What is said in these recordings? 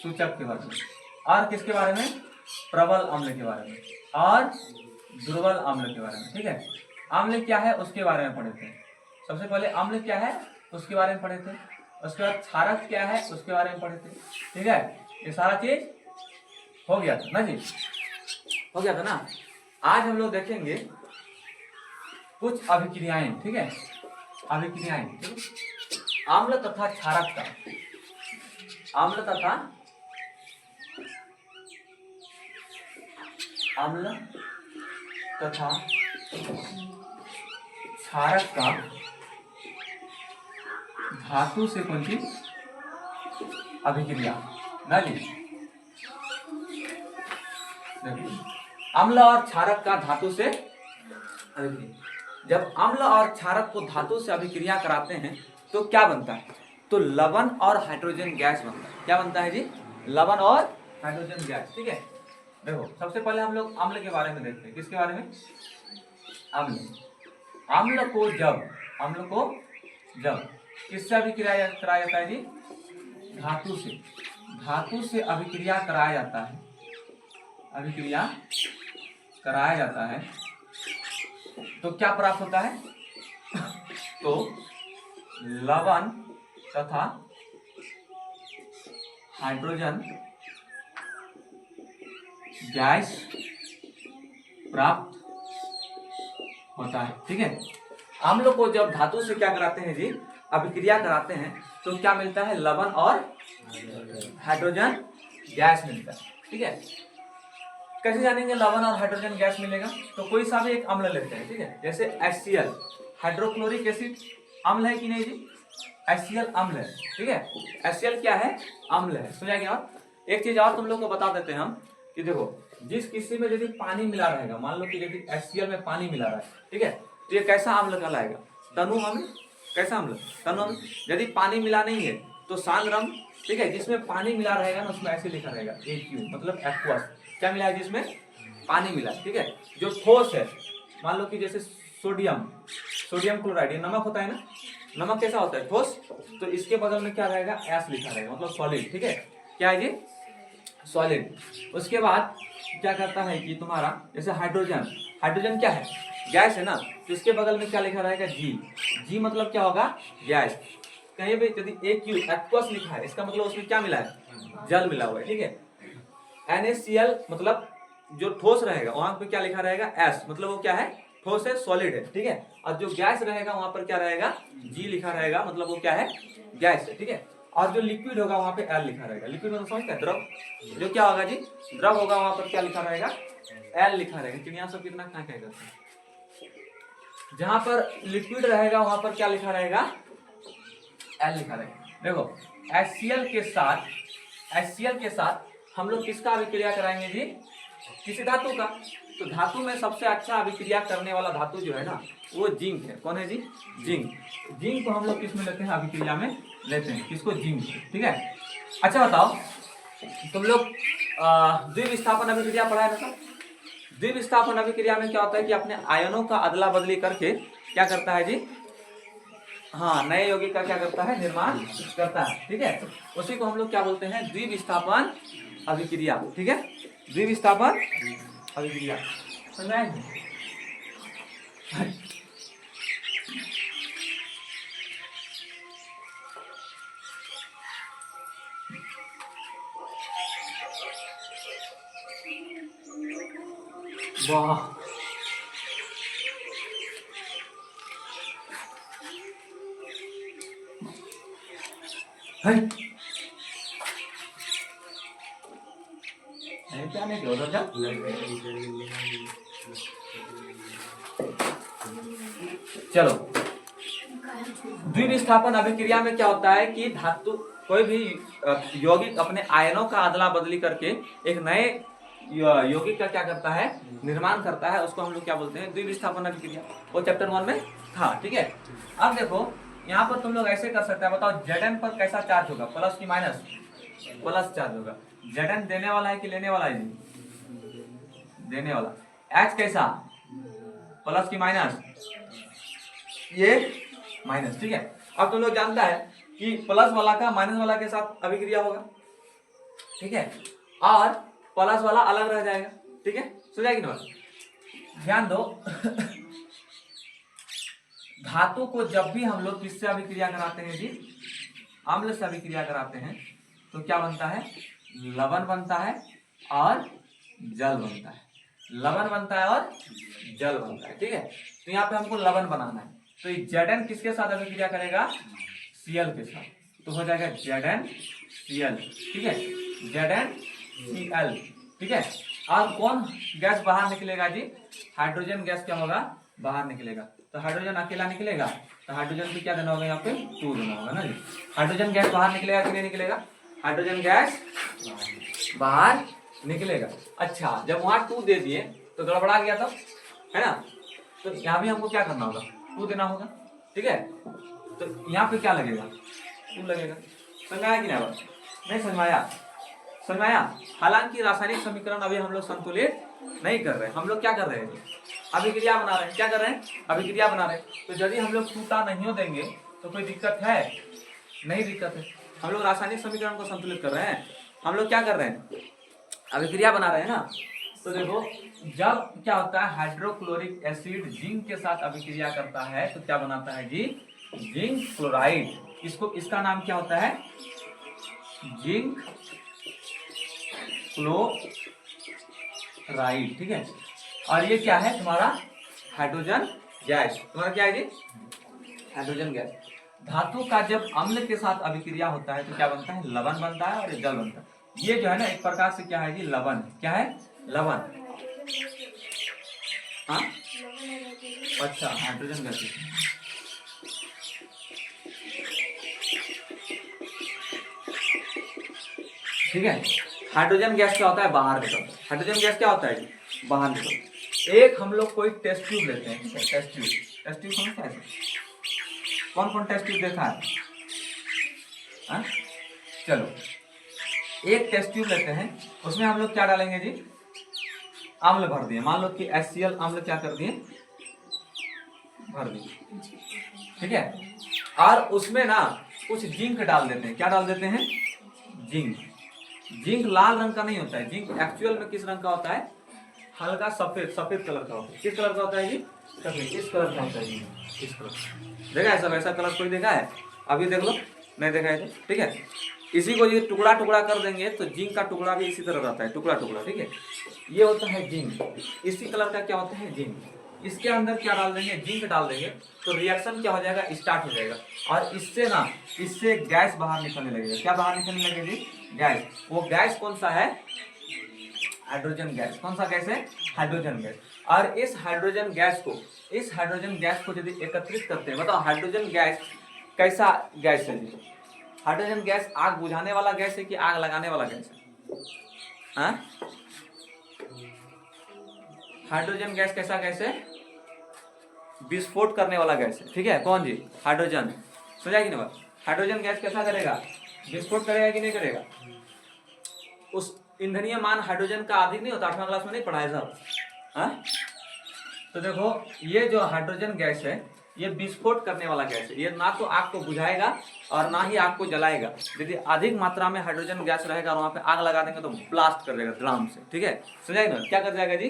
सूचक के बारे में, और किसके बारे में, प्रबल अम्ल के बारे में और दुर्बल अम्ल के बारे में। ठीक है, अम्ल क्या है उसके बारे में पढ़े थे। सबसे पहले अम्ल क्या है उसके बारे में पढ़े थे, उसके बाद क्षारक क्या है उसके बारे में पढ़े थे। ठीक है, ये सारा चीज हो गया था ना जी, हो गया था ना। आज हम लोग देखेंगे कुछ अभिक्रियाएं। ठीक है, अभिक्रियाएं अम्ल तथा क्षारक का, अम्ल तथा क्षारक का धातु से कौन सी अभिक्रिया ना जी। अम्ल और क्षारक का धातु से अभिक्रिया, जब अम्ल और क्षारक को धातु से अभिक्रिया कराते हैं तो क्या बनता है, तो लवण और हाइड्रोजन गैस बनता है। क्या बनता है जी, लवण और हाइड्रोजन गैस। ठीक है, देखो सबसे पहले हम लोग अम्ल के बारे में देखते हैं। किसके बारे में, अम्ल। अम्ल को जब किससे अभिक्रिया कराया जाता है जी, धातु से, धातु से अभिक्रिया कराया जाता है, अभिक्रिया कराया जाता है तो क्या प्राप्त होता है, तो लवण तथा हाइड्रोजन गैस प्राप्त होता है। ठीक है, अम्ल को जब धातु से क्या कराते हैं जी, अभिक्रिया कराते हैं तो क्या मिलता है, लवण और हाइड्रोजन गैस मिलता है। ठीक है, कैसे जानेंगे लवण और हाइड्रोजन गैस मिलेगा, तो कोई सा भी एक अम्ल लेते हैं। ठीक है, जैसे HCl हाइड्रोक्लोरिक एसिड अम्ल है कि नहीं जी, HCl अम्ल है। ठीक है, HCl क्या है, अम्ल है। सुना क्या, और एक चीज और तुम लोग को बता देते हैं हम कि देखो जिस किसी में यदि पानी मिला रहेगा, मान लो कि यदि HCl में पानी मिला रहा है, ठीक है, तो ये कैसा अम्ल कहलाएगा, तनु अम्ल। कैसा अम्ल, तनु अम्ल। यदि पानी मिला नहीं है तो सांद्रम। ठीक है, जिसमें पानी मिला रहेगा ना उसमें ऐसे लिखा रहेगा AQ, मतलब एक्वस। क्या मिला है जिसमें पानी मिला। ठीक है, जो ठोस है, मान लो कि जैसे सोडियम क्लोराइड, ये नमक होता है ना, नमक कैसा होता है, ठोस, तो इसके बगल में क्या रहेगा, एस लिखा रहेगा, मतलब सॉलिड। ठीक है, क्या है जी, सॉलिड। उसके बाद क्या करता है कि तुम्हारा जैसे हाइड्रोजन क्या है, गैस है ना, तो इसके बगल में क्या लिखा रहेगा, जी मतलब क्या होगा, गैस। कहीं भी यदि AQ एक्वस लिखा है, इसका मतलब उसमें क्या मिला है, जल मिला हुआ है। ठीक है, NaCl मतलब जो ठोस रहेगा वहां पे क्या लिखा रहेगा, S, मतलब वो क्या है, ठोस है, सॉलिड है। ठीक है, और जो गैस रहेगा वहां पर क्या रहेगा, G लिखा रहेगा, मतलब वो क्या है, गैस है। ठीक है, और जो लिक्विड होगा वहां पे L लिखा रहेगा। लिक्विड मतलब समझते हैं, द्रव। जो क्या होगा जी, द्रव होगा, वहां पर क्या लिखा रहेगा, L लिखा रहेगा। चिड़िया सब कितना क्या कहेगा, जहां पर लिक्विड रहेगा वहां पर क्या लिखा रहेगा, L लिखा रहेगा। देखो HCl के साथ हम लोग किसका अभिक्रिया कराएंगे जी, किसी धातु का। तो धातु में सबसे अच्छा अभिक्रिया करने वाला धातु जो है ना, वो जिंक है। कौन है जी, जिंक को हम लोग किस में लेते हैं, अभिक्रिया में लेते हैं, किसको, जिंक। ठीक है, अच्छा बताओ तुम लोग द्विविस्थापन अभिक्रिया पढ़ा है ना सर। द्विविस्थापन अभिक्रिया में क्या होता है कि अपने आयनों का अदला बदली करके क्या करता है जी, हाँ, नए यौगिक का क्या करता है, निर्माण करता है। ठीक है, उसी को हम लोग क्या बोलते हैं, द्विविस्थापन अभिक्रिया। ठीक है, द्विविस्थापन अभिक्रिया समझ आए? वाह, क्या नहीं उधर जा। चलो, द्विविस्थापन अभिक्रिया में क्या होता है कि धातु कोई भी यौगिक अपने आयनों का अदला बदली करके एक नए यौगिक का क्या करता है, निर्माण करता है, उसको हम लोग क्या बोलते हैं, द्विविस्थापन अभिक्रिया। वो चैप्टर 1 में था। ठीक है, अब देखो यहाँ पर तुम लोग ऐसे कर सकते हैं, बताओ Zn पर कैसा चार्ज होगा, प्लस की माइनस, प्लस चार्ज होगा। Zn देने वाला है कि लेने वाला है जी, देने वाला। H कैसा, प्लस की माइनस, ये माइनस। ठीक है, अब तुम लोग जानता है कि प्लस वाला का माइनस वाला के साथ अभिक्रिया होगा, ठीक है, और प्लस वाला अलग रह जाएगा, ठीक है, सो जाएगी ना। ध्यान दो धातु को जब भी हम लोग किससे अभिक्रिया कराते हैं जी, अम्ल से अभिक्रिया कराते हैं, तो क्या बनता है, लवण बनता है और जल बनता है, लवण बनता है और जल बनता है, ठीक है। तो यहाँ पे हमको लवण बनाना है, तो Zn किसके साथ अभिक्रिया करेगा, Cl के साथ, तो हो जाएगा ZnCl, ठीक है, ZnCl, ठीक है। और कौन गैस बाहर निकलेगा जी, हाइड्रोजन गैस क्या होगा, बाहर निकलेगा। तो हाइड्रोजन अकेला निकलेगा, तो हाइड्रोजन को क्या देना होगा, यहाँ पे 2 देना होगा ना जी। हाइड्रोजन गैस बाहर निकलेगा कि नहीं निकलेगा, हाइड्रोजन गैस बाहर निकलेगा। अच्छा, जब वहां 2 दे दिए तो गड़बड़ा गया था, है ना, तो यहाँ भी हमको क्या करना होगा, 2 देना होगा, ठीक है। तो यहाँ पे क्या लगेगा, 2 लगेगा। समझ आया कि नहीं समझ आया, समझ आया। हालांकि रासायनिक समीकरण अभी हम लोग संतुलित नहीं कर रहे हैं, हम लोग क्या कर रहे हैं, अभिक्रिया बना रहे हैं। क्या कर रहे हैं, अभिक्रिया बना रहे हैं। तो यदि हम लोग टूटा नहीं देंगे तो कोई दिक्कत है, नहीं दिक्कत है। हम लोग रासायनिक समीकरण को संतुलित कर रहे हैं, हम लोग क्या कर रहे हैं, अभिक्रिया बना रहे हैं ना। तो देखो, जब क्या होता है, हाइड्रोक्लोरिक एसिड जिंक के साथ अभिक्रिया करता है तो क्या बनाता है जी, जिंक क्लोराइड। इसको, इसका नाम क्या होता है, जिंक क्लोराइड, ठीक है। और ये क्या है, तुम्हारा हाइड्रोजन गैस, तुम्हारा क्या है जी, हाइड्रोजन गैस। धातु का जब अम्ल के साथ अभिक्रिया होता है तो क्या बनता है, लवण बनता है और जल बनता है। ये जो है ना, एक प्रकार से क्या है जी, लवण, क्या है, लवण। हाँ, अच्छा, हाइड्रोजन गैस, ठीक है। हाइड्रोजन गैस क्या होता है, बाहर निकलता है। हाइड्रोजन गैस क्या होता है जी, बाहर निकलता है। एक हम लोग कोई टेस्ट ट्यूब लेते हैं, टेस्ट ट्यूब, टेस्ट ट्यूब समझता है, कौन कौन टेस्ट ट्यूब देखा है, हाँ? चलो, एक टेस्ट ट्यूब लेते हैं, उसमें हम लोग क्या डालेंगे जी, अम्ल भर दिए, मान लो कि HCl अम्ल क्या कर दिए, भर दिए, ठीक है। और उसमें ना कुछ जिंक डाल देते हैं, क्या डाल देते हैं, जिंक। जिंक लाल रंग का नहीं होता है, जिंक एक्चुअल में किस रंग का होता है, हल्का सफेद, सफेद कलर का होता है। किस कलर का होता है जी, सफेद, इस कलर का होता है जी, इस कलर। देखा है सब, ऐसा कलर कोई देखा है, अभी देख लो, नहीं देखा है तो, ठीक है। इसी को ये टुकड़ा टुकड़ा कर देंगे तो जिंक का टुकड़ा भी इसी तरह रहता है, टुकड़ा टुकड़ा, ठीक है। ये होता है जिंक, इसी कलर का क्या होता है, जिंक। इसके अंदर क्या डाल देंगे, जिंक डाल देंगे, तो रिएक्शन क्या हो जाएगा, स्टार्ट हो जाएगा। और इससे ना, इससे गैस बाहर निकलने लगेगा। क्या बाहर निकलने लगेगी, गैस। वो गैस कौन सा है, हाइड्रोजन गैस। कौन सा गैस है, हाइड्रोजन गैस। और इस हाइड्रोजन गैस को, इस हाइड्रोजन गैस को यदि एकत्रित करते हैं, बताओ हाइड्रोजन गैस कैसा गैस है जी, हाइड्रोजन गैस आग बुझाने वाला गैस है कि आग लगाने वाला गैस है, हाँ? हाइड्रोजन गैस कैसा गैस है, विस्फोट करने वाला गैस है, ठीक है। कौन जी, हाइड्रोजन। समझ आएगी ना बात, हाइड्रोजन गैस कैसा करेगा, विस्फोट करेगा कि नहीं करेगा। उस ईंधनीय मान हाइड्रोजन का अधिक नहीं होता, 8वां क्लास में नहीं पढ़ा है सब, हाँ? तो देखो, ये जो हाइड्रोजन गैस है ये विस्फोट करने वाला गैस है। ये ना तो आग को बुझाएगा और ना ही आग को जलाएगा। यदि अधिक मात्रा में हाइड्रोजन गैस रहेगा और वहां पे आग लगा देंगे तो ब्लास्ट कर देगा ड्राम से, ठीक है। समझाएगा ना, क्या कर जाएगा जी,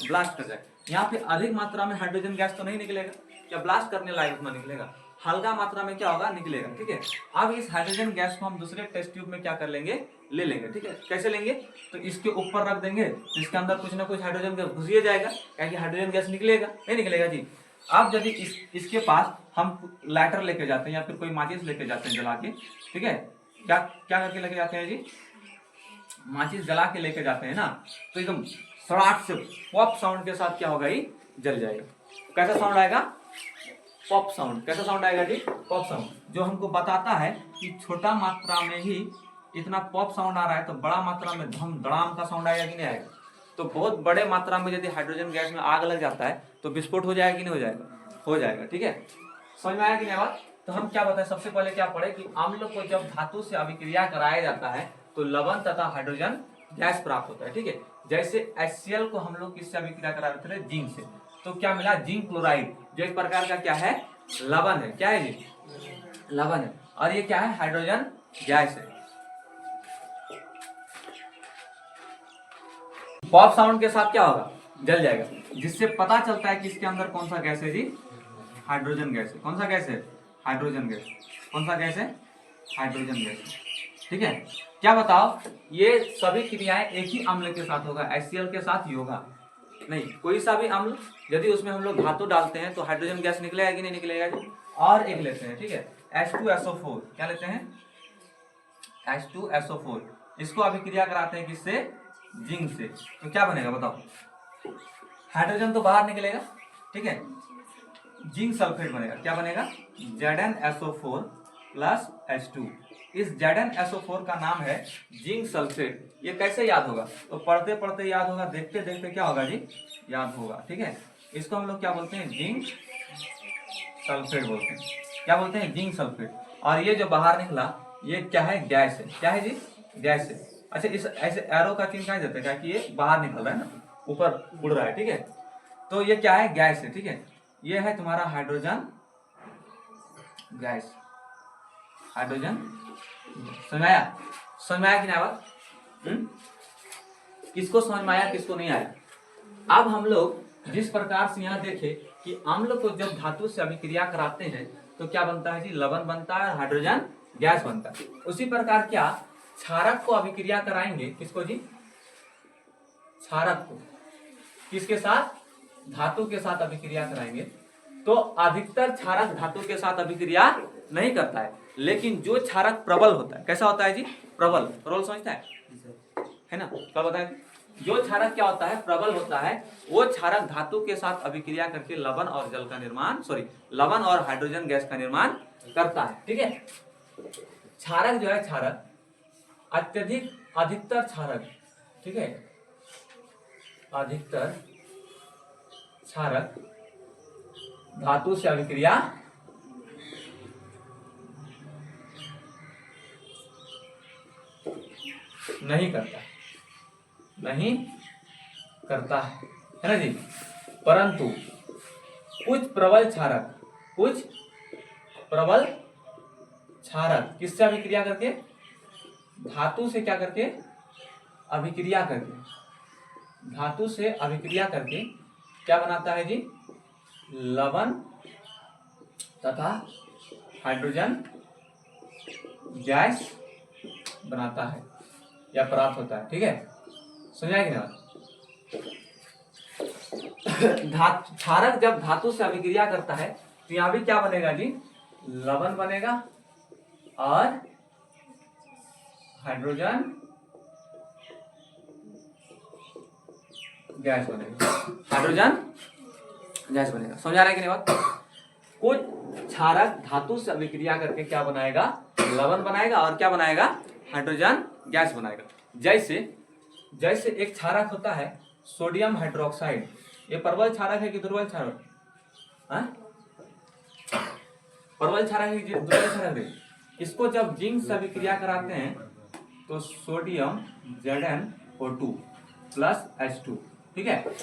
ब्लास्ट कर जाएगा। यहाँ पे अधिक मात्रा में हाइड्रोजन गैस तो नहीं निकलेगा, क्या ब्लास्ट करने लायक उतना निकलेगा, हल्का मात्रा में क्या होगा, निकलेगा, ठीक है। अब इस हाइड्रोजन गैस को हम दूसरे टेस्ट ट्यूब में क्या कर लेंगे, ले लेंगे, ठीक है। कैसे लेंगे, तो इसके ऊपर रख देंगे, इसके अंदर कुछ ना कुछ हाइड्रोजन गैस घुसिए जाएगा, क्या कि हाइड्रोजन गैस निकलेगा, नहीं निकलेगा जी। अब यदि इसके पास हम लाइटर लेके जाते हैं या फिर कोई माचिस लेके जाते हैं जला के, ठीक है, क्या क्या करके लेके जाते हैं जी, माचिस जला के लेके जाते हैं ना, तो एकदम सड़ाट से पॉप साउंड के साथ क्या होगा, ये जल जाएगा। कैसा साउंड आएगा, पॉप साउंड। कैसा साउंड आएगा जी, पॉप साउंड, जो हमको बताता है कि छोटा मात्रा में ही इतना पॉप साउंड आ रहा है तो बड़ा मात्रा में धम धड़ाम का साउंड आएगा कि नहीं आएगा। तो बहुत बड़े मात्रा में यदि हाइड्रोजन गैस में आग लग जाता है तो विस्फोट हो जाएगा कि नहीं हो जाएगा, हो जाएगा, ठीक है। समझ में आया कि नहीं बात। तो हम क्या बताएं, सबसे पहले क्या पढ़े कि अम्ल को जब धातु से अभिक्रिया कराया जाता है तो लवण तथा हाइड्रोजन गैस प्राप्त होता है, ठीक है। जैसे HCl को हम लोग किससे अभिक्रिया करा रहे थे, जिंक से, तो क्या मिला, जिंक क्लोराइड, जो एक प्रकार का क्या है, लवण है। क्या है जी, लवण है। और ये क्या है, हाइड्रोजन गैस है। पॉप साउंड के साथ क्या होगा, जल जाएगा, जिससे पता चलता है कि इसके अंदर कौन सा गैस है जी, हाइड्रोजन गैस है। कौन सा गैस है, हाइड्रोजन गैस। कौन सा गैस है, हाइड्रोजन गैस। ठीक है, क्या बताओ, ये सभी क्रियाएं एक ही अम्ल के साथ होगा, HCl के साथ ही होगा नहीं। कोई सा भी अम्ल यदि उसमें हम लोग धातु डालते हैं तो हाइड्रोजन गैस निकलेगा कि नहीं निकलेगा जी। और एक लेते हैं, ठीक है, H2SO4, क्या लेते हैं, H2SO4, इसको अभिक्रिया कराते हैं किससे, जिंक से, तो क्या बनेगा बताओ, हाइड्रोजन तो बाहर निकलेगा, ठीक है, जिंक सल्फेट बनेगा। क्या बनेगा, ZnSO4 प्लस H2। इस ZnSO4 का नाम है जिंक सल्फेट। ये कैसे याद होगा, तो पढ़ते पढ़ते याद होगा, देखते देखते क्या होगा जी, याद होगा। ठीक है, इसको हम लोग क्या बोलते हैं, जिंक सल्फेट बोलते हैं। क्या बोलते हैं, जिंक सल्फेट। और ये जो बाहर निकला ये क्या है, गैस है। क्या है जी, गैस है। अच्छा, इस ऐसे एरो का चिन्ह क्या देते हैं, कि ये बाहर निकल रहा है ना, ऊपर उड़ रहा है, ठीक है, तो ये क्या है, गैस है। ठीक है, ये है तुम्हारा हाइड्रोजन गैस, हाइड्रोजन। समझ आया, समझ में आया कि नहीं बात, किसको समझ में आया, किसको नहीं आया। अब हम लोग जिस प्रकार से यहाँ देखे कि अम्ल को जब धातु से अभिक्रिया कराते हैं तो क्या बनता है जी, लवण बनता है, हाइड्रोजन गैस बनता है। उसी प्रकार क्या क्षारक को अभिक्रिया कराएंगे, किसको जी, क्षारक को, किसके साथ, धातु के साथ अभिक्रिया कराएंगे, तो अधिकतर क्षारक धातु के साथ अभिक्रिया नहीं करता है, लेकिन जो क्षारक प्रबल होता है, कैसा होता है जी, प्रबल, प्रबल समझता है ना, क्या होता है, जो क्षारक क्या होता है, प्रबल होता है, वो क्षारक धातु के साथ अभिक्रिया करके लवण और जल का निर्माण, लवण और हाइड्रोजन गैस का निर्माण करता है। ठीक है, क्षारक जो है, क्षारक अत्यधिक, अधिकतर क्षारक, ठीक है, अधिकतर क्षारक धातु से अभिक्रिया नहीं करता, नहीं करता है ना जी, परंतु कुछ प्रबल क्षारक, कुछ प्रबल क्षारक किससे अभिक्रिया करके, धातु से क्या करके, अभिक्रिया करके, धातु से अभिक्रिया करके क्या बनाता है जी, लवण तथा हाइड्रोजन गैस बनाता है या प्राप्त होता है। ठीक है, समझा कि नहीं, क्षारक जब धातु से अभिक्रिया करता है तो यहां भी क्या बनेगा जी, लवण बनेगा और हाइड्रोजन गैस बनेगा, हाइड्रोजन गैस बनेगा। समझा रहे कि नहीं बात, कुछ क्षारक धातु से अभिक्रिया करके क्या बनाएगा, लवण बनाएगा और क्या बनाएगा, हाइड्रोजन गैस बनाएगा। जैसे एक क्षारक होता है सोडियम हाइड्रोक्साइड, ये प्रबल क्षारक है कि दुर्बल क्षारक, प्रबल क्षारक है कि दुर्बल क्षारक है। इसको जब जिंक से अभिक्रिया कराते हैं तो सोडियम ZnO2 प्लस H2, ठीक है,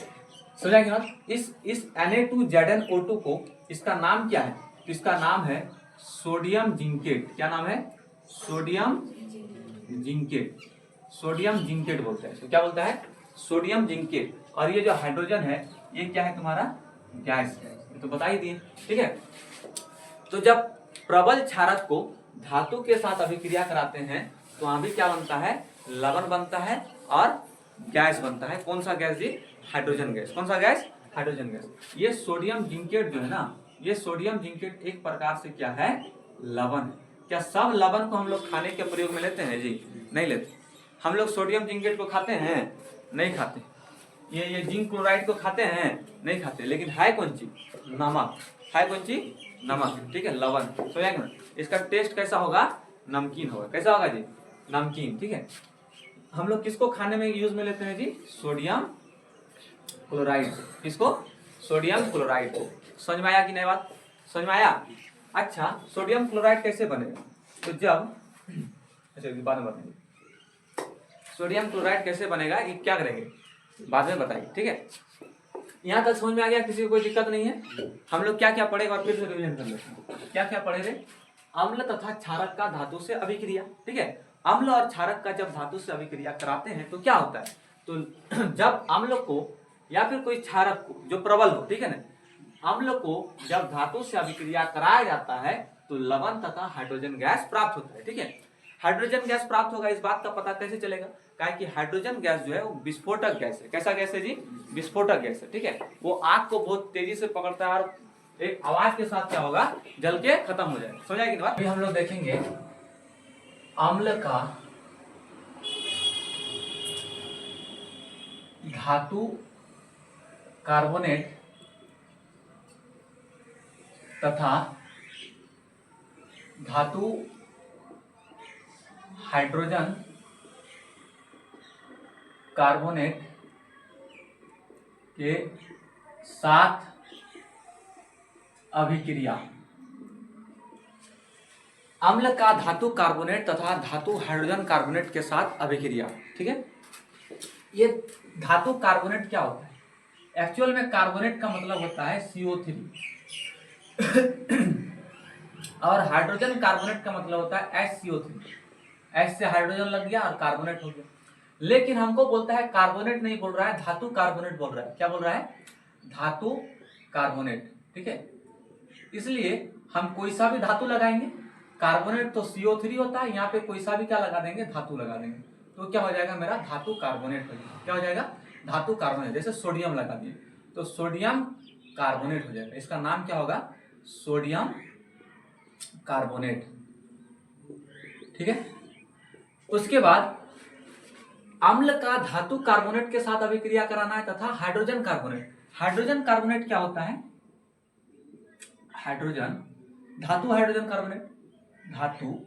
समझा कि ना। इस Na2ZnO2 को, इसका नाम क्या है, तो इसका नाम है सोडियम जिंकेट। क्या नाम है, सोडियम जिंकेट, सोडियम जिंकेट बोलते हैं, तो क्या बोलता है, सोडियम जिंकेट। और ये जो हाइड्रोजन है ये क्या है, तुम्हारा गैस है, तो बता ही दिए। ठीक है, तो जब प्रबल क्षारक को धातु के साथ अभिक्रिया कराते हैं तो वहां भी क्या बनता है, लवण बनता है और गैस बनता है। कौन सा गैस जी, हाइड्रोजन गैस। कौन सा गैस, हाइड्रोजन गैस। ये सोडियम जिंकेट जो है ना, ये सोडियम जिंकेट एक प्रकार से क्या है, लवण है। क्या सब लवण को हम लोग खाने के प्रयोग में लेते हैं जी, नहीं लेते। हम लोग सोडियम जिंकेट को खाते हैं, नहीं खाते। ये जिंक क्लोराइड को खाते हैं, नहीं खाते। लेकिन है कौन चीज, नमक, है कौन चीज, नमक। ठीक है, लवण। तो इसका टेस्ट कैसा होगा, नमकीन होगा। कैसा होगा जी, नमकीन। ठीक है, हम लोग किसको खाने में यूज में लेते हैं जी, सोडियम क्लोराइड। किसको, सोडियम क्लोराइड को। समझ में आया कि नहीं बात, समझ में आया। अच्छा, सोडियम क्लोराइड कैसे बनेगा, तो जब, अच्छा बाद में बताएंगे सोडियम क्लोराइड कैसे बनेगा, ये क्या करेंगे बाद में बताइए। ठीक है, यहाँ तक समझ में आ गया, किसी को कोई दिक्कत नहीं है। हम लोग क्या क्या पढ़ेगा और फिर से रिवीजन कर लेते हैं। क्या क्या पढ़े थे, अम्ल तथा क्षारक का धातु से अभिक्रिया। ठीक है, अम्ल और क्षारक का जब धातु से अभिक्रिया कराते हैं तो क्या होता है, तो जब अम्ल को या फिर कोई क्षारक को जो प्रबल हो, ठीक है ना, अम्ल को जब धातु से अभिक्रिया कराया जाता है तो लवण तथा हाइड्रोजन गैस प्राप्त होता है, ठीक है। हाइड्रोजन गैस प्राप्त होगा, इस बात का पता कैसे चलेगा? क्या कि हाइड्रोजन गैस जो है वो विस्फोटक गैस है। कैसा गैस है जी? विस्फोटक गैस है, ठीक है। वो आग को बहुत तेजी से पकड़ता है और एक आवाज के साथ क्या होगा, जल के खत्म हो जाएगा। समझ आएगी बात? अभी हम लोग देखेंगे अम्ल का धातु कार्बोनेट तथा धातु हाइड्रोजन कार्बोनेट के साथ अभिक्रिया। अम्ल का धातु कार्बोनेट तथा धातु हाइड्रोजन कार्बोनेट के साथ अभिक्रिया, ठीक है। ये धातु कार्बोनेट क्या होता है? एक्चुअल में कार्बोनेट का मतलब होता है CO3 और हाइड्रोजन कार्बोनेट का मतलब होता है HCO3। H से हाइड्रोजन लग गया और कार्बोनेट हो गया। लेकिन हमको बोलता है कार्बोनेट नहीं बोल रहा है, धातु कार्बोनेट बोल रहा है। क्या बोल रहा है? धातु कार्बोनेट, ठीक है। इसलिए हम कोई सा भी धातु लगाएंगे, कार्बोनेट तो CO3 होता है, यहाँ पे कोई सा भी क्या लगा देंगे, धातु लगा देंगे, तो क्या हो जाएगा मेरा धातु कार्बोनेट हो जाएगा। क्या हो जाएगा? धातु कार्बोनेट। जैसे सोडियम लगा दिए तो सोडियम कार्बोनेट हो जाएगा। इसका नाम क्या होगा? सोडियम कार्बोनेट, ठीक है। उसके बाद अम्ल का धातु कार्बोनेट के साथ अभिक्रिया कराना है तथा हाइड्रोजन कार्बोनेट। हाइड्रोजन कार्बोनेट क्या होता है? हाइड्रोजन, धातु हाइड्रोजन कार्बोनेट, धातु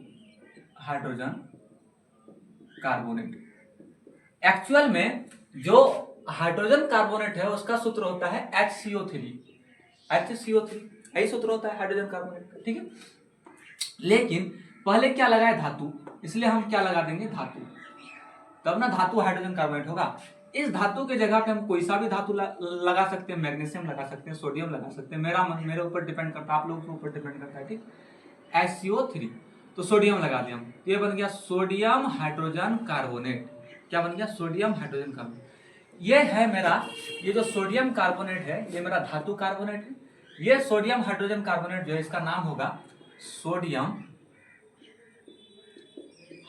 हाइड्रोजन कार्बोनेट। एक्चुअल में जो हाइड्रोजन कार्बोनेट है उसका सूत्र होता है HCO3। HCO3 यही सूत्र होता है हाइड्रोजन कार्बोनेट का, ठीक है। लेकिन पहले क्या लगाए? धातु, इसलिए हम क्या लगा देंगे? धातु, तब ना धातु हाइड्रोजन कार्बोनेट होगा। इस धातु के जगह पे हम कोई सा भी धातु लगा सकते हैं, मैग्नीशियम लगा सकते हैं, सोडियम लगा सकते हैं। मेरे ऊपर डिपेंड करता है, आप लोगों के ऊपर डिपेंड करता है, ठीक। HCO3 तो सोडियम लगा दिया हम, ये बन गया सोडियम हाइड्रोजन कार्बोनेट। क्या बन गया? Sodium hydrogen carbonate. ये है मेरा, ये जो सोडियम कार्बोनेट है ये मेरा धातु कार्बोनेट है। ये सोडियम हाइड्रोजन कार्बोनेट जो है इसका नाम होगा सोडियम